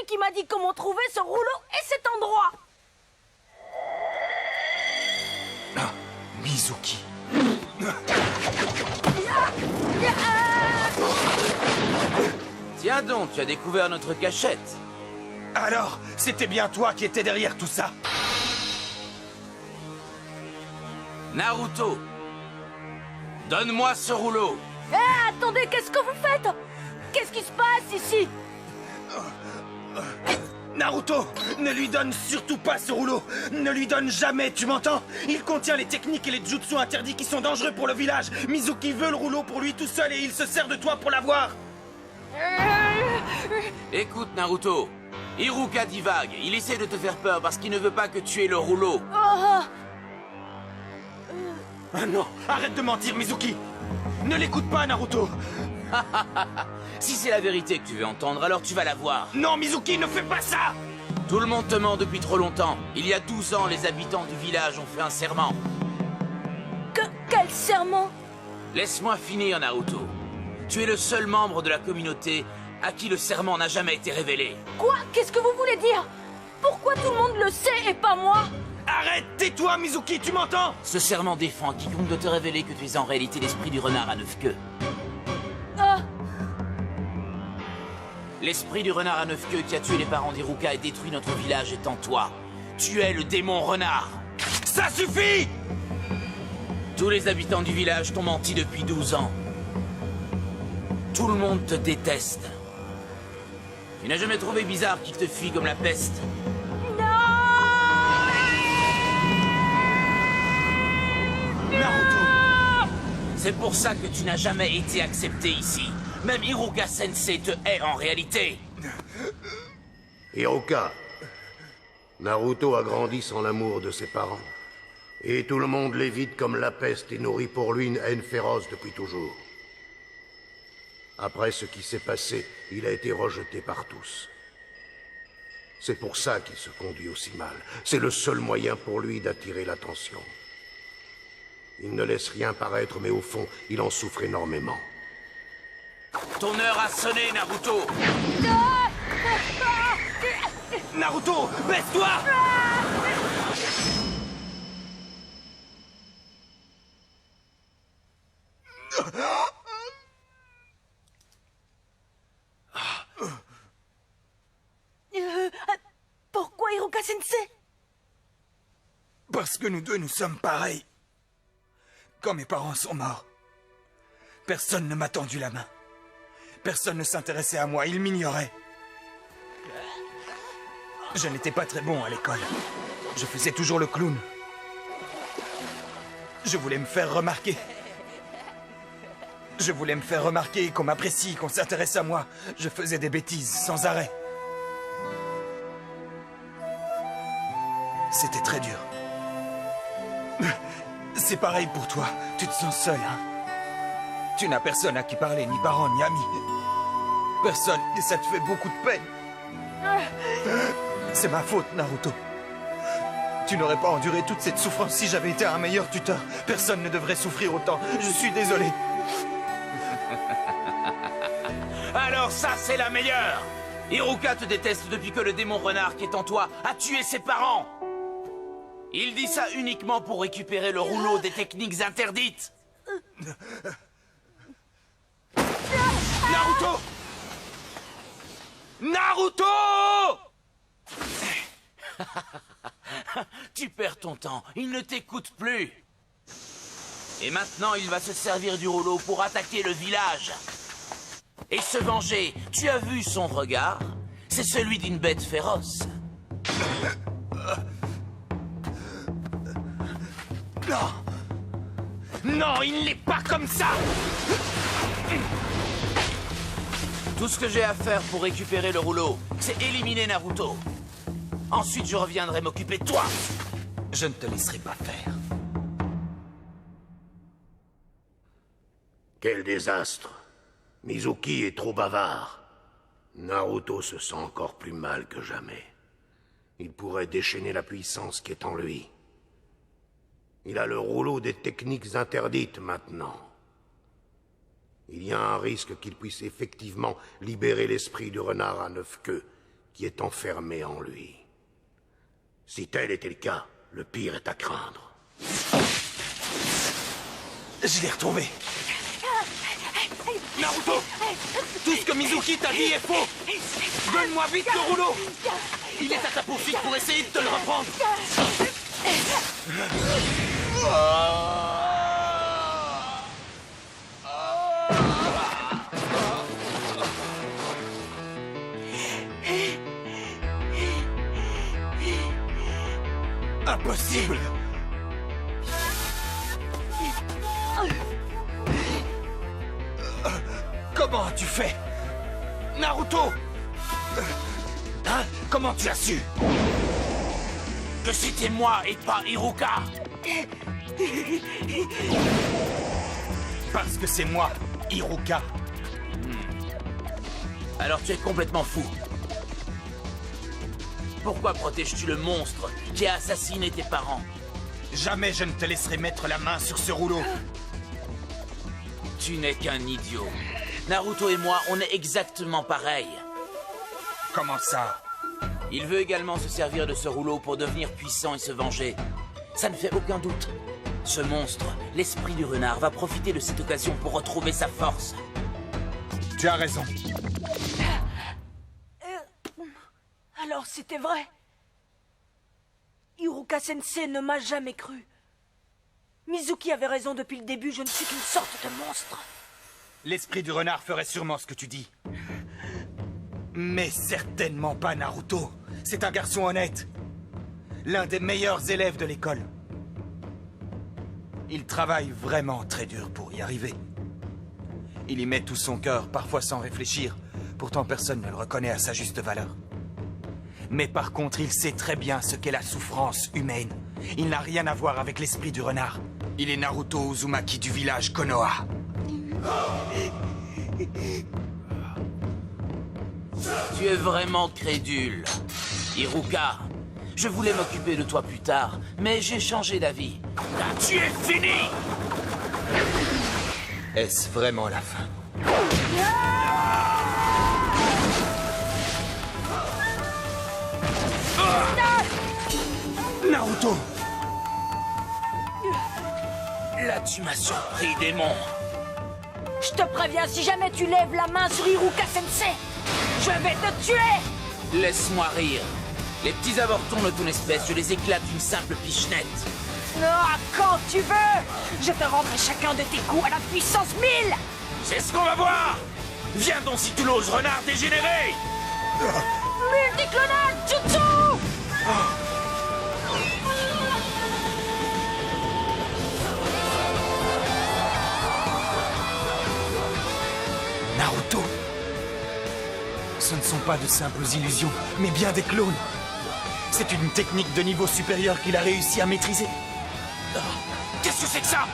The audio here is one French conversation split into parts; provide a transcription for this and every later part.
qui m'a dit comment trouver ce rouleau et cet endroit. Ah, Mizuki. Tiens donc, tu as découvert notre cachette. Alors, c'était bien toi qui étais derrière tout ça? Naruto, donne-moi ce rouleau. Attendez, qu'est-ce que vous faites? Qu'est-ce qui se passe ici? Naruto, ne lui donne surtout pas ce rouleau. Ne lui donne jamais, tu m'entends? Il contient les techniques et les jutsu interdits qui sont dangereux pour le village. Mizuki veut le rouleau pour lui tout seul et il se sert de toi pour l'avoir. Écoute, Naruto, Iruka divague. Il essaie de te faire peur parce qu'il ne veut pas que tu aies le rouleau. Oh. Ah non, arrête de mentir, Mizuki. Ne l'écoute pas, Naruto. Si c'est la vérité que tu veux entendre, alors tu vas la voir. Non, Mizuki, ne fais pas ça. Tout le monde te ment depuis trop longtemps. Il y a 12 ans, les habitants du village ont fait un serment. Quel serment? Laisse-moi finir, Naruto. Tu es le seul membre de la communauté à qui le serment n'a jamais été révélé. Quoi? Qu'est-ce que vous voulez dire? Pourquoi tout le monde le sait et pas moi? Arrête, tais-toi, Mizuki, tu m'entends? Ce serment défend quiconque de te révéler que tu es en réalité l'esprit du renard à 9 queues. Ah. L'esprit du renard à 9 queues qui a tué les parents d'Iruka et détruit notre village est en toi. Tu es le démon renard. Ça suffit! Tous les habitants du village t'ont menti depuis 12 ans. Tout le monde te déteste. Tu n'as jamais trouvé bizarre qu'il te fuit comme la peste. Naruto! C'est pour ça que tu n'as jamais été accepté ici. Même Iruka Sensei te hait en réalité. Iruka, Naruto a grandi sans l'amour de ses parents. Et tout le monde l'évite comme la peste et nourrit pour lui une haine féroce depuis toujours. Après ce qui s'est passé, il a été rejeté par tous. C'est pour ça qu'il se conduit aussi mal. C'est le seul moyen pour lui d'attirer l'attention. Il ne laisse rien paraître, mais au fond, il en souffre énormément. Ton heure a sonné, Naruto. Naruto, baisse-toi! Pourquoi Iruka Sensei? Parce que nous deux, nous sommes pareils. Quand mes parents sont morts, personne ne m'a tendu la main. Personne ne s'intéressait à moi, ils m'ignoraient. Je n'étais pas très bon à l'école. Je faisais toujours le clown. Je voulais me faire remarquer. Je voulais me faire remarquer, qu'on m'apprécie, qu'on s'intéresse à moi. Je faisais des bêtises sans arrêt. C'était très dur. C'est pareil pour toi. Tu te sens seul, hein? Tu n'as personne à qui parler, ni parents, ni amis. Personne, et ça te fait beaucoup de peine. C'est ma faute, Naruto. Tu n'aurais pas enduré toute cette souffrance si j'avais été un meilleur tuteur. Personne ne devrait souffrir autant. Je suis désolé. Alors ça, c'est la meilleure. Iruka te déteste depuis que le démon renard qui est en toi a tué ses parents. Il dit ça uniquement pour récupérer le rouleau des techniques interdites. Naruto! Naruto! Tu perds ton temps, il ne t'écoute plus. Et maintenant, il va se servir du rouleau pour attaquer le village. Et se venger. Tu as vu son regard? C'est celui d'une bête féroce. Non! Non, il n'est pas comme ça! Tout ce que j'ai à faire pour récupérer le rouleau, c'est éliminer Naruto. Ensuite, je reviendrai m'occuper de toi. Je ne te laisserai pas faire. Quel désastre! Mizuki est trop bavard. Naruto se sent encore plus mal que jamais. Il pourrait déchaîner la puissance qui est en lui. Il a le rouleau des techniques interdites maintenant. Il y a un risque qu'il puisse effectivement libérer l'esprit du renard à 9 queues, qui est enfermé en lui. Si tel était le cas, le pire est à craindre. Je l'ai retrouvé. Naruto! Tout ce que Mizuki t'a dit est faux! Donne-moi vite le rouleau! Il est à ta poursuite pour essayer de te le reprendre! Impossible! Comment as-tu fait? Naruto! Hein? Comment tu as su? Que c'était moi et pas Iruka. Parce que c'est moi, Iruka. Alors tu es complètement fou. Pourquoi protèges-tu le monstre qui a assassiné tes parents? Jamais je ne te laisserai mettre la main sur ce rouleau. Tu n'es qu'un idiot. Naruto et moi, on est exactement pareils. Comment ça? Il veut également se servir de ce rouleau pour devenir puissant et se venger. Ça ne fait aucun doute. Ce monstre, l'esprit du renard, va profiter de cette occasion pour retrouver sa force. Tu as raison. Alors c'était vrai. Iruka Sensei ne m'a jamais cru. Mizuki avait raison depuis le début, je ne suis qu'une sorte de monstre. L'esprit du renard ferait sûrement ce que tu dis. Mais certainement pas Naruto. C'est un garçon honnête. L'un des meilleurs élèves de l'école. Il travaille vraiment très dur pour y arriver. Il y met tout son cœur, parfois sans réfléchir. Pourtant personne ne le reconnaît à sa juste valeur. Mais par contre, il sait très bien ce qu'est la souffrance humaine. Il n'a rien à voir avec l'esprit du renard. Il est Naruto Uzumaki du village Konoha. Tu es vraiment crédule. Iruka, je voulais m'occuper de toi plus tard, mais j'ai changé d'avis. Tu es fini! Est-ce vraiment la fin? Naruto! Là, tu m'as surpris, démon. Je te préviens, si jamais tu lèves la main sur Iruka Sensei, je vais te tuer! Laisse-moi rire. Les petits avortons de ton espèce, je les éclate d'une simple pichenette. Ah, quand tu veux! Je te rendrai chacun de tes coups à la puissance 1000! C'est ce qu'on va voir! Viens donc si tu l'oses, renard dégénéré! Multiclonal Jutsu! Naruto! Ce ne sont pas de simples illusions, mais bien des clones. C'est une technique de niveau supérieur qu'il a réussi à maîtriser. Qu'est-ce que c'est que ça?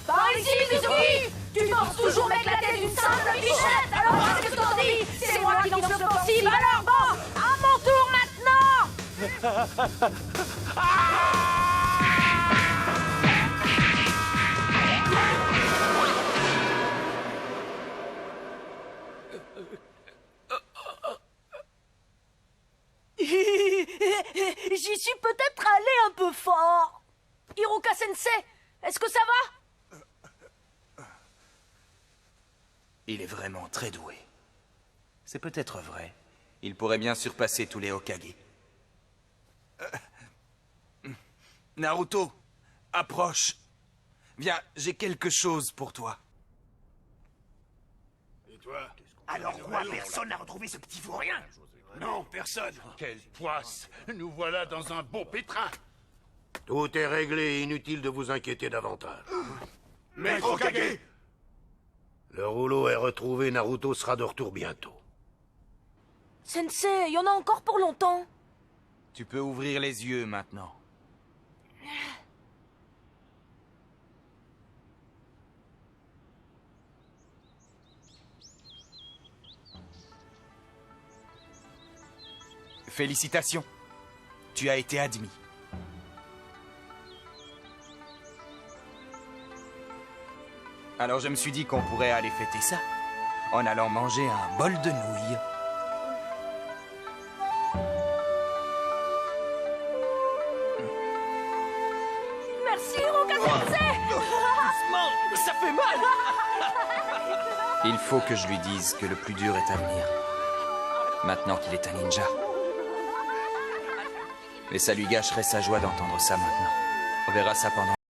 Par ici, Mizuki! Tu penses toujours m'éclater d'une simple bichette! Alors qu'est-ce que t'en dis? C'est moi qui lance l'offensive, alors bon! À mon tour maintenant! J'y suis peut-être allé un peu fort. Iruka Sensei, est-ce que ça va? Il est vraiment très doué. C'est peut-être vrai. Il pourrait bien surpasser tous les Hokage. Naruto, approche. Viens, j'ai quelque chose pour toi. Et toi? Alors quoi, personne n'a retrouvé ce petit vaurien? Non, personne. Quelle poisse! Nous voilà dans un beau pétrin. Tout est réglé, inutile de vous inquiéter davantage. Maître Hokage! Le rouleau est retrouvé, Naruto sera de retour bientôt. Sensei, il y en a encore pour longtemps. Tu peux ouvrir les yeux maintenant. Félicitations. Tu as été admis. Alors je me suis dit qu'on pourrait aller fêter ça en allant manger un bol de nouilles. merci, Hirokatensei. Doucement, ça fait mal. Il faut que je lui dise que le plus dur est à venir. Maintenant qu'il est un ninja. Mais ça lui gâcherait sa joie d'entendre ça maintenant. On verra ça pendant...